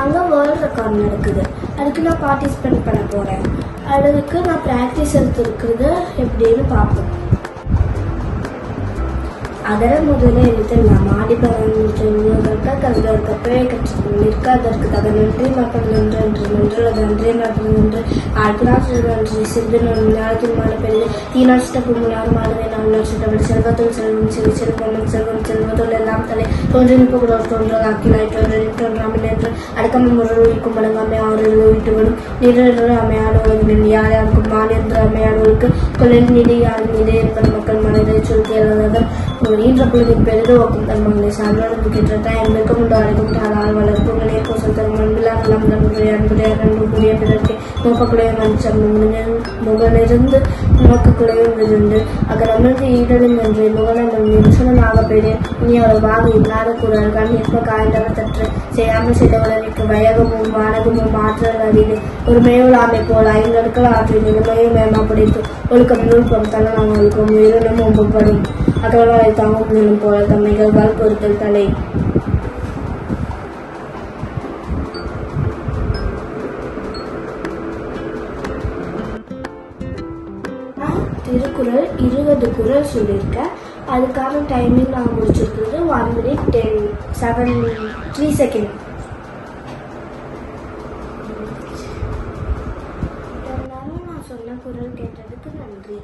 அங்கே world record நடக்குது. அதுக்கு நான் பார்ட்டிசிபேட் பண்ண போகிறேன். அதுக்கு நான் ப்ராக்டிஸ் எடுத்துருக்குறது எப்படின்னு பார்ப்போம். அதெல்லாம் முதல்ல எழுதிடலாம். ஆடிப்பறக்க கல்வியற்கப்பே நிற்காதற்கு தக நன்றி மக்கள் நன்று நன்று நன்றி மக்கள் நன்று ஆழ்கிறார் நன்றி சிறிது ஞானத்தின் மாலை பெரிய தீநாட்சிட்ட கும்பலாறு மாதவே 4 லட்சத்தபடி செல்வத்துள் செல்வம் சிறு சிறு பொண்ணும் செல்வம் செல்வத்துள் எல்லாம் தலை தோன்றி நிற்ப தோன்ற ஆக்கினாய் தோன்றாமல் என்று அடக்கம் முறை உயிர்க்கும் மடங்காமை ஆறு விட்டுவிடும் நீர் அமையாடுவதில் யார் யாருக்கும் மான் என்று அமையாடுவதற்கு கொள்ளின் நிதி யார் நிதி என்பது மக்கள் மனதை சுருத்தியவர்கள் ஈன்ற பொழுதின் பெரிதுவக்கும் தன் மகளை சார்ந்து கிட்டத்தட்ட என்பதற்கும் உண்டு அழைக்கும் தாளால் வளர்க்கும் நேர்கோசல் தரும் அன்பிலா நலம் நன்முறைய அன்புடைய அன்புடைய பிறர்க்கு நோக்கக்குடைய மனுஷன் முகனிருந்து நோக்கக்குடையும் விருந்து அக்கரமிருந்து ஈடலும் என்று முகநம்பன் நிமிஷமாக பெறேன். இனி அவர் வாங்க இல்லாத கூறார்கள் நிற்ப காய்ந்தவர் தற்று செய்யாமல் செய்தவர்களுக்கு வயகமும் வானகமும் ஆற்றல் அறிவு ஒரு மேலாமை போல் 5 அடுக்கள் ஆற்றில் நிலைமையும் மேம்படுத்து ஒழுக்கம் நூல்பம் தலன் அவங்களுக்கும் உயிரினும் ஒம்பப்படும் அகழ்வாரை தாங்கும் நிலம் போல தம்மைகள் பொறுத்தல் தலை. திருக்குறள் 20 குறள் சொல்லியிருக்கேன். அதுக்கான டைமிங் நான் முடிச்சிருக்கிறது 1 minute 3 seconds. நான் சொன்ன குறள் கேட்டதுக்கு நன்றி.